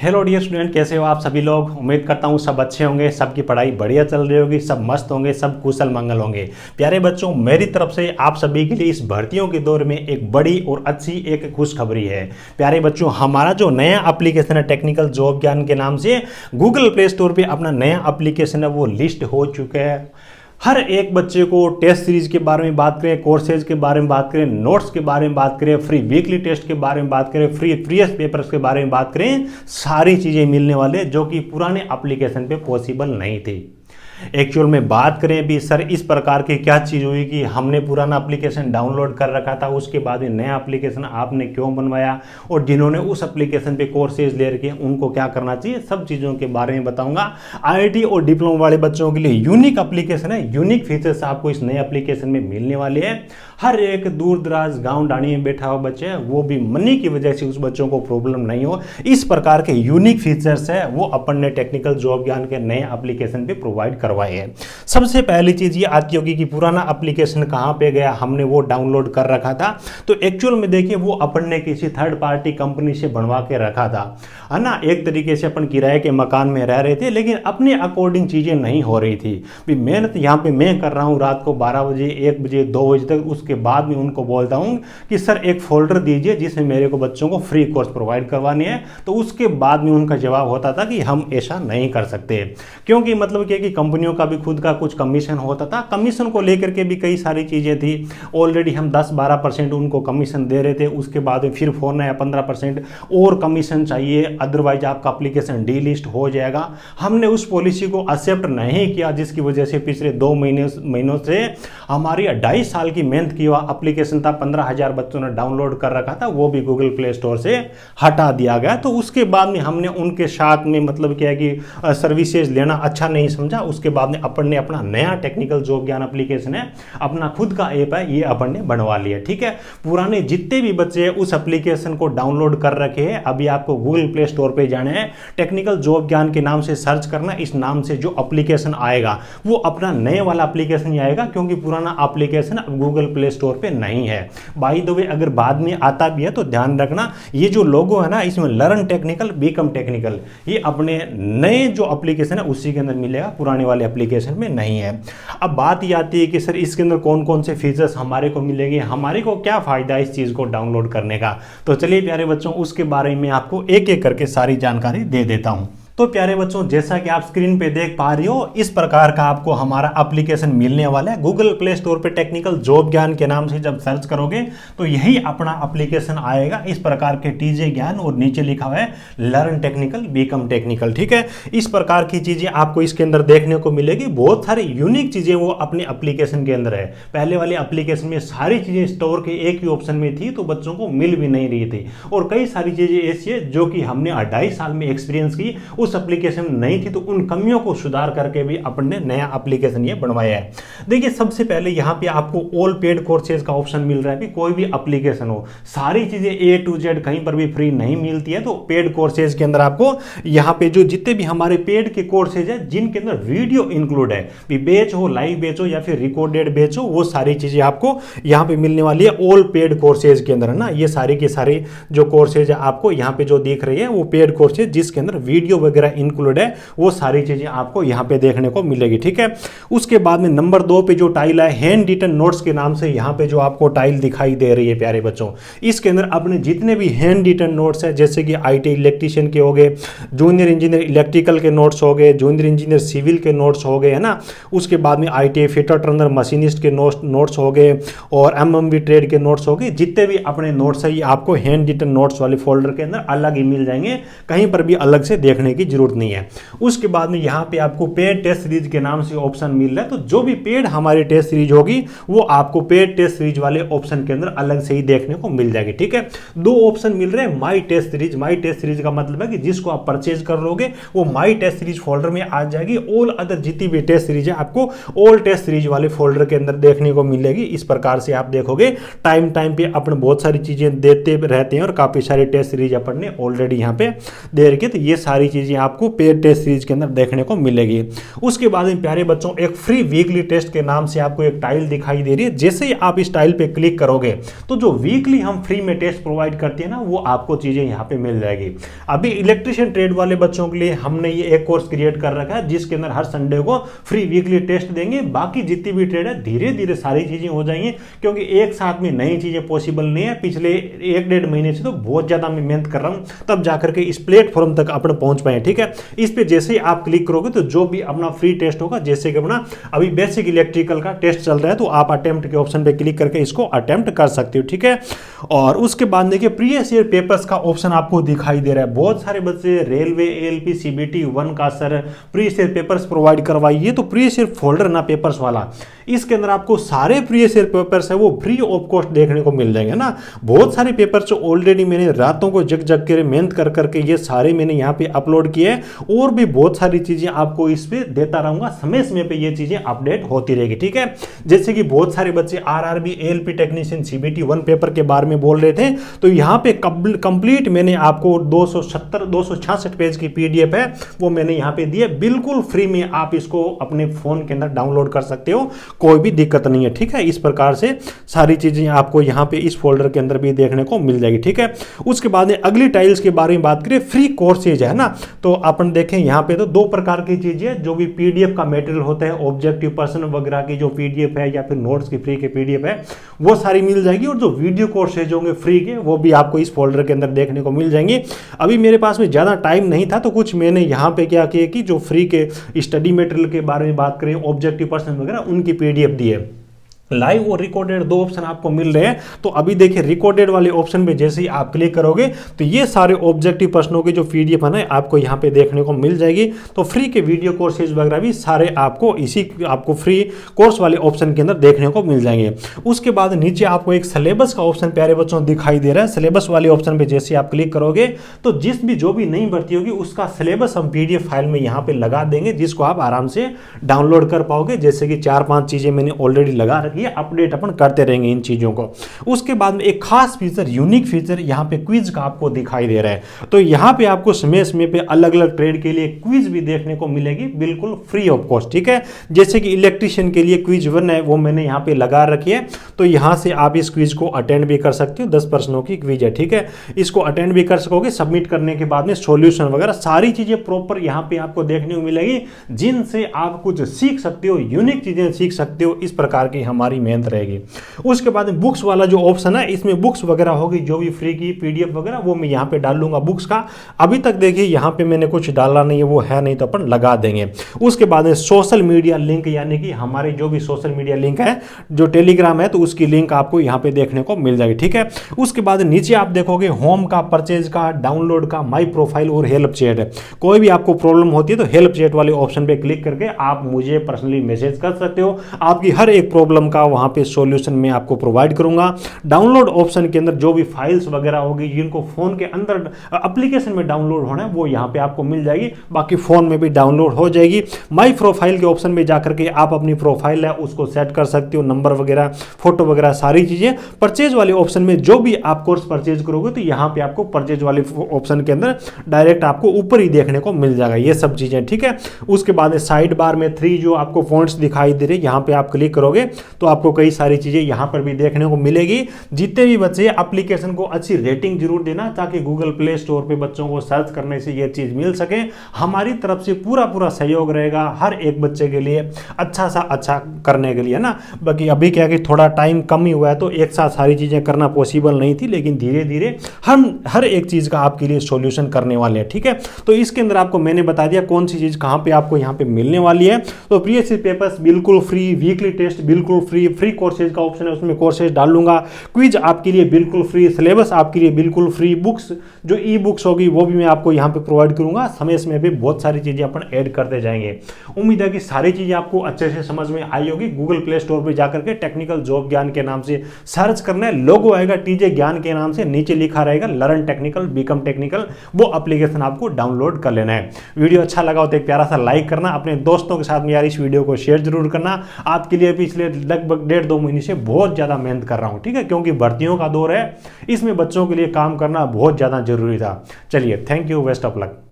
Hello dear student, कैसे हो आप सभी लोग। उम्मीद करता हूँ सब अच्छे होंगे, सबकी पढ़ाई बढ़िया चल रही होगी, सब मस्त होंगे, सब कुशल मंगल होंगे। प्यारे बच्चों, मेरी तरफ से आप सभी के लिए इस भर्तियों के दौर में एक बड़ी और अच्छी एक खुशखबरी है। प्यारे बच्चों, हमारा जो नया एप्लीकेशन है टेक्निकल जॉब ज्ञान के नाम से, गूगल प्ले स्टोर पे अपना नया एप्लीकेशन है वो लिस्ट हो चुका है। हर एक बच्चे को टेस्ट सीरीज के बारे में बात करें, कोर्सेज के बारे में बात करें, नोट्स के बारे में बात करें, फ्री वीकली टेस्ट के बारे में बात करें, फ्री प्रीवियस पेपर्स के बारे में बात करें, सारी चीज़ें मिलने वाले जो कि पुराने एप्लीकेशन पे पॉसिबल नहीं थी। एक्चुअल में बात करें भी सर इस प्रकार की क्या चीज़ हुई कि हमने पुराना एप्लीकेशन डाउनलोड कर रखा था, उसके बाद में नया एप्लीकेशन आपने क्यों बनवाया, और जिन्होंने उस एप्लीकेशन पे कोर्सेज ले रखे उनको क्या करना चाहिए, सब चीज़ों के बारे में बताऊंगा। आईआईटी और डिप्लोमा वाले बच्चों के लिए यूनिक एप्लीकेशन है, यूनिक फीचर्स आपको इस नए एप्लीकेशन में मिलने वाले हैं। हर एक दूर दराज गाँव डाणी में बैठा हुआ बच्चा है, वो भी मनी की वजह से उस बच्चों को प्रॉब्लम नहीं हो, इस प्रकार के यूनिक फीचर्स है वो अपन ने टेक्निकल जॉब ज्ञान के नए एप्लीकेशन पे प्रोवाइड करवाए हैं। सबसे पहली चीज ये आती होगी कि पुराना एप्लीकेशन कहाँ पे गया, हमने वो डाउनलोड कर रखा था, तो एक्चुअल में देखिए वो अपन ने किसी थर्ड पार्टी कंपनी से बनवा के रखा था, है ना। एक तरीके से अपन किराए के मकान में रह रहे थे, लेकिन अपने अकॉर्डिंग चीजें नहीं हो रही थी। भी मेहनत यहाँ पे मैं कर रहा हूँ रात को 12 बजे, 1 बजे, 2 बजे तक, उसके बाद में उनको बोलता हूँ कि सर एक फोल्डर दीजिए जिसमें मेरे को बच्चों को फ्री कोर्स प्रोवाइड करवाने हैं, तो उसके बाद में उनका जवाब होता था कि हम ऐसा नहीं कर सकते, क्योंकि मतलब क्या कि कंपनियों का भी खुद का कुछ कमीशन होता था। कमीशन को लेकर के भी कई सारी चीज़ें थी। ऑलरेडी हम 10-12% उनको कमीशन दे रहे थे, उसके बाद फिर फोन आया 15% और कमीशन चाहिए, अदरवाइज आपका एप्लीकेशन डीलिस्ट हो जाएगा। हमने उस पॉलिसी को एक्सेप्ट नहीं किया, जिसकी वजह से पिछले 2 महीनों से हमारी 2.5 साल की मेहनत की हुआ एप्लीकेशन था, 15,000 बच्चों ने डाउनलोड कर रखा था, वो भी गूगल प्ले स्टोर से हटा दिया गया। तो उसके बाद में हमने उनके साथ में मतलब क्या है कि सर्विसेज लेना अच्छा नहीं समझा। उसके बाद में अपन ने अपना नया टेक्निकल जॉब ज्ञान एप्लीकेशन है, अपना खुद का ऐप है, ये अपन ने बनवा लिया। ठीक है, पुराने जितने भी बच्चे उस एप्लीकेशन को डाउनलोड कर रखे हैं, अभी आपको गूगल प्ले स्टोर पे जाना है, टेक्निकल जॉब ज्ञान के नाम से सर्च करना, इस नाम से जो एप्लीकेशन आएगा वो अपना नए वाला एप्लीकेशन ही आएगा, क्योंकि पुराना एप्लीकेशन अब गूगल प्ले स्टोर पे नहीं है। बाय द वे अगर बाद में आता भी है तो ध्यान रखना, ये जो लोगो है ना इसमें लर्न टेक्निकल बीकम टेक्निकल, ये अपने नए जो एप्लीकेशन है उसी के अंदर मिलेगा, पुराने वाले एप्लीकेशन में नहीं है। अब बात ये आती है कि सर इसके अंदर कौन कौन से फीचर्स हमारे को मिलेंगे, हमारे को क्या फायदा है इस चीज को डाउनलोड करने का। तो चलिए प्यारे बच्चों, उसके बारे में आपको एक एक करके सारी जानकारी दे देता हूं। तो प्यारे बच्चों, जैसा कि आप स्क्रीन पे देख पा रही हो, इस प्रकार का आपको हमारा एप्लीकेशन मिलने वाला है। गूगल प्ले स्टोर पे टेक्निकल जॉब ज्ञान के नाम से जब सर्च करोगे तो यही अपना एप्लीकेशन आएगा, इस प्रकार के टीजे ज्ञान, और नीचे लिखा हुआ है लर्न टेक्निकल बीकम टेक्निकल। ठीक है, इस प्रकार की चीजें आपको इसके अंदर देखने को मिलेगी। बहुत सारी यूनिक चीजें वो अपने एप्लीकेशन के अंदर है। पहले वाले एप्लीकेशन में सारी चीजें स्टोर के एक ही ऑप्शन में थी, तो बच्चों को मिल भी नहीं रही थी, और कई सारी चीजें ऐसी है जो कि हमने 2.5 साल में एक्सपीरियंस की, उस एप्लीकेशन नहीं थी, तो उन कमियों को सुधार करके भी अपन ने नया एप्लीकेशन ये बनवाया है। देखिए सबसे पहले यहाँ पे आपको ऑल पेड कोर्सेज का ऑप्शन मिल रहा है कि कोई भी एप्लीकेशन हो, सारी चीजें A to Z कहीं पर भी फ्री नहीं मिलती है, तो पेड कोर्सेज के अंदर आपको यहाँ पे जो जितने भी हमारे पेड के कोर्सेज है जिनके अंदर वीडियो इंक्लूड है, बैच हो, लाइव बैच हो या फिर रिकॉर्डेड बैच हो, वो सारी चीजें आपको यहाँ पे मिलने वाली है ऑल पेड कोर्सेज के अंदर, है ना। ये सारे के सारे जो कोर्सेज है आपको यहाँ पे जो दिख रही है वो पेड कोर्सेज जिसके अंदर वीडियो वगैरह इंक्लूड है, वो सारी चीजें आपको यहां पे देखने को मिलेगी। ठीक है, उसके बाद में नंबर 2 पे जो टाइल है हैंड रिटन नोट्स के नाम से, यहां पे जो आपको टाइल दिखाई दे रही है प्यारे बच्चों, इसके अंदर अपने जितने भी हैंड रिटन नोट्स है, जैसे कि आईटी इलेक्ट्रीशियन के हो गए, जूनियर इंजीनियर इलेक्ट्रिकल के नोट्स हो गए, जूनियर इंजीनियर सिविल के नोट्स हो गए, है ना। उसके बाद में आईटी फिटर टर्नर मशीनिस्ट के नोट्स हो गए, और एमएमवी ट्रेड के नोट्स हो गए। जितने भी अपने नोट्स है ये आपको हैंड रिटन नोट्स वाले फोल्डर के अंदर अलग ही मिल जाएंगे, कहीं पर भी अलग से देखने की जरूरत नहीं है। उसके बाद में यहाँ पे आपको पेड टेस्ट सीरीज के नाम से ऑप्शन मिल रहा है, तो जो भी पेड हमारी टेस्ट सीरीज होगी वो आपको पेड टेस्ट सीरीज वाले ऑप्शन के अंदर अलग से ही देखने को मिल जाएगी। ठीक है, 2 ऑप्शन मिल रहे हैं माई टेस्ट सीरीज। माई टेस्ट सीरीज का मतलब है कि जिसको आप परचेज कर लोगे वो माई टेस्ट सीरीज फोल्डर में आ जाएगी। ऑल अदर जितनी भी टेस्ट सीरीज है आपको ऑल टेस्ट सीरीज वाले फोल्डर के अंदर देखने को मिलेगी। इस प्रकार से आप देखोगे टाइम पे अपन बहुत सारी चीजें देते रहते हैं, और काफी सारी टेस्ट सीरीज अपन ने ऑलरेडी यहाँ पे दे रखी है, तो ये सारी चीजें चीज़ें आपको पेड टेस्ट सीरीज के अंदर देखने को मिलेगी। उसके बाद में प्यारे बच्चों एक फ्री वीकली टेस्ट के नाम से आपको एक टाइल दिखाई दे रही है। जैसे ही आप इस टाइल पे क्लिक करोगे तो जो वीकली हम फ्री में टेस्ट प्रोवाइड करते हैं ना, वो आपको चीज़ें यहाँ पे मिल जाएगी। अभी इलेक्ट्रिशियन ट्रेड वाले बच्चों के लिए हमने ये एक कोर्स क्रिएट कर रखा है जिसके अंदर हर संडे को फ्री वीकली टेस्ट देंगे। बाकी जितनी भी ट्रेड है धीरे धीरे सारी चीज़ें हो जाएंगी, क्योंकि एक साथ में नई चीज़ें पॉसिबल नहीं है। पिछले 1-1.5 महीने से तो बहुत ज़्यादा मैं मेहनत कर रहा हूँ, तब जाकर के इस प्लेटफॉर्म तक अपन पहुंच पाए। ठीक है, इस पे जैसे ही आप क्लिक करोगे तो जो भी अपना फ्री टेस्ट होगा, जैसे कि अपना अभी बेसिक इलेक्ट्रिकल का टेस्ट चल रहा है, तो आप अटेम्प्ट के ऑप्शन पे क्लिक करके इसको अटेम्प्ट कर सकते हो। ठीक है, और उसके बाद देखिए प्रीवियस ईयर पेपर्स का ऑप्शन आपको दिखाई दे रहा है। बहुत सारे बच्चे रेलवे, एएलपी, सीबीटी 1 का sir previous year papers provide करवाइए, तो प्रीवियस ईयर फोल्डर ना पेपर्स वाला, इसके अंदर आपको सारे प्रीवियस ईयर पेपर्स है वो फ्री ऑफ कॉस्ट देखने को मिल जाएंगे ना। बहुत सारे पेपर्स ऑलरेडी मैंने रातों को जग जग के मेहनत कर करके ये सारे मैंने यहाँ पे अपलोड किए हैं, और भी बहुत सारी चीजें आपको इस पे देता रहूंगा। समय समय पे ये चीजें अपडेट होती रहेगी। ठीक है, जैसे कि बहुत सारे बच्चे RRB, ALP technician, CBT 1 paper के बारे में बोल रहे थे, तो यहाँ पे कंप्लीट मैंने आपको 266 पेज की पीडीएफ है वो मैंने यहाँ पे दी है, बिल्कुल फ्री में। आप इसको अपने फोन के अंदर डाउनलोड कर सकते हो, कोई भी दिक्कत नहीं है। ठीक है, इस प्रकार से सारी चीजें आपको यहाँ पे इस फोल्डर के अंदर भी देखने को मिल जाएगी। ठीक है, उसके बाद में अगली टाइल्स के बारे में बात करें, फ्री कोर्सेज है ना, तो अपन देखें यहाँ पे तो 2 प्रकार की चीजें, जो भी पीडीएफ का मटेरियल होता है, ऑब्जेक्टिव पर्सन वगैरह की जो पीडीएफ है या फिर नोट्स की फ्री के पीडीएफ है वो सारी मिल जाएगी, और जो वीडियो कोर्सेज होंगे फ्री के वो भी आपको इस फोल्डर के अंदर देखने को मिल जाएंगे। अभी मेरे पास में ज्यादा टाइम नहीं था, तो कुछ मैंने यहाँ पे क्या किया कि जो फ्री के स्टडी मटेरियल के बारे में बात करें, ऑब्जेक्टिव पर्सन वगैरह, उनकी पीडीएफ दी है। लाइव और रिकॉर्डेड 2 ऑप्शन आपको मिल रहे हैं। तो अभी देखिए रिकॉर्डेड वाले ऑप्शन पे जैसे ही आप क्लिक करोगे तो ये सारे ऑब्जेक्टिव प्रश्नों की जो पीडीएफ है ना आपको यहाँ पे देखने को मिल जाएगी। तो फ्री के वीडियो कोर्सेज वगैरह भी सारे आपको आपको फ्री कोर्स वाले ऑप्शन के अंदर देखने को मिल जाएंगे। उसके बाद नीचे आपको एक सिलेबस का ऑप्शन प्यारे बच्चों दिखाई दे रहा है। सिलेबस वाले ऑप्शन पे जैसे आप क्लिक करोगे तो जो भी नई भर्ती होगी उसका सिलेबस हम पीडीएफ फाइल में यहाँ पे लगा देंगे, जिसको आप आराम से डाउनलोड कर पाओगे। जैसे कि 4-5 चीजें मैंने ऑलरेडी लगा रखी, अपडेट अपन करते रहेंगे इन चीजों को। उसके बाद में एक खास फीचर, यूनिक फीचर यहाँ पे क्विज का आपको दिखाई दे रहा है। तो यहाँ पे आपको समय समय पे अलग अलग ट्रेड के लिए क्विज भी देखने को मिलेगी, बिल्कुल फ्री ऑफ कॉस्ट। ठीक है, जैसे कि इलेक्ट्रिशियन के लिए क्विज 1 है वो मैंने यहाँ पे लगा रखी है, तो यहाँ से आप इस क्विज को अटेंड भी कर सकते हो। 10 प्रश्नों की क्विज है। ठीक है, इसको अटेंड भी कर सकोगे। सबमिट करने के बाद में सॉल्यूशन वगैरह सारी चीजें प्रॉपर यहाँ पे आपको देखने को मिलेगी, जिनसे आप कुछ सीख सकते हो, यूनिक चीजें सीख सकते हो। इस प्रकार की हमारी मेहनत रहेगी। उसके बाद बुक्स वाला जो ऑप्शन है, इसमें बुक्स वगैरह होगी, जो भी फ्री की पीडीएफ वगैरह वो मैं यहाँ पे डाल लूंगा बुक्स का। अभी तक देखिए यहाँ पे मैंने कुछ डाला नहीं है, वो है नहीं तो अपन लगा देंगे। उसके बाद में सोशल मीडिया लिंक, यानी कि हमारे जो भी सोशल मीडिया लिंक है, जो टेलीग्राम है, तो उसकी लिंक आपको यहाँ पे देखने को मिल जाएगी। ठीक है, उसके बाद नीचे आप देखोगे होम का, परचेज का, डाउनलोड का, माई प्रोफाइल और हेल्प चैट है। कोई भी आपको प्रॉब्लम होती है तो हेल्प चैट वाले ऑप्शन पे क्लिक करके आप मुझे पर्सनली मैसेज कर सकते हो। आपकी हर एक प्रॉब्लम का वहां पे सॉल्यूशन मैं आपको प्रोवाइड करूंगा। डाउनलोड ऑप्शन के अंदर जो भी फाइल्स वगैरह होगी, जिनको फोन के अंदर एप्लीकेशन में डाउनलोड होना है, वो यहाँ पे आपको मिल जाएगी, बाकी फोन में भी डाउनलोड हो जाएगी। माई प्रोफाइल के ऑप्शन में जाकर के आप अपनी प्रोफाइल है उसको सेट कर सकते हो, नंबर वगैरह, फोटो वगैरह सारी चीजें। परचेज वाले ऑप्शन में जो भी आप कोर्स परचेज करोगे तो यहाँ पे आपको परचेज वाले ऑप्शन के अंदर डायरेक्ट आपको ऊपर ही देखने को मिल जाएगा ये सब चीजें। ठीक है, उसके बाद साइड बार में 3 जो आपको पॉइंट्स दिखाई दे रहे हैं, यहाँ पे आप क्लिक करोगे तो आपको कई सारी चीजें यहाँ पर भी देखने को मिलेगी। जितने भी बच्चे एप्लीकेशन को अच्छी रेटिंग जरूर देना, ताकि गूगल प्ले स्टोर पे बच्चों को सर्च करने से ये चीज मिल सके। हमारी तरफ से पूरा सहयोग रहेगा हर एक बच्चे के लिए अच्छा सा अच्छा करने के लिए ना। बाकी अभी क्या कि थोड़ा टाइम कम ही हुआ है, तो एक साथ सारी चीजें करना पॉसिबल नहीं थी, लेकिन धीरे धीरे हम हर एक चीज का आपके लिए सॉल्यूशन करने वाले हैं। ठीक है, तो इसके अंदर आपको मैंने बता दिया कौन सी चीज कहां पे आपको यहाँ पे मिलने वाली है। तो प्रीवियस ईयर पेपर्स बिल्कुल फ्री, वीकली टेस्ट बिल्कुल फ्री कोर्सेज का ऑप्शन है उसमें कोर्सेज डाल लूंगा, क्विज आपके लिए बिल्कुल फ्री, सिलेबस आपके लिए बिल्कुल फ्री, बुक्स जो ई बुक्स होगी वो भी मैं आपको यहाँ पे प्रोवाइड करूंगा। समय में भी बहुत सारी चीजें अपन ऐड करते जाएंगे। उम्मीद है कि सारी चीजें आपको अच्छे से समझ में आई होगी। गूगल प्ले स्टोर पे जाकर के टेक्निकल जॉब ज्ञान के नाम से सर्च करना है, लोगो आएगा टीजे ज्ञान के नाम से, नीचे लिखा रहेगा लर्न टेक्निकल बिकम टेक्निकल, वो एप्लीकेशन आपको डाउनलोड कर लेना है। वीडियो अच्छा लगा हो तो एक प्यारा सा लाइक करना, अपने दोस्तों के साथ में यार इस वीडियो को शेयर जरूर करना। आपके लिए पिछले लगभग 1.5-2 महीने से बहुत ज्यादा मेहनत कर रहा हूं, ठीक है, क्योंकि भर्तियों का दौर है, इसमें बच्चों के लिए काम करना बहुत ज्यादा जरूरी था। चलिए, thank you, best of luck.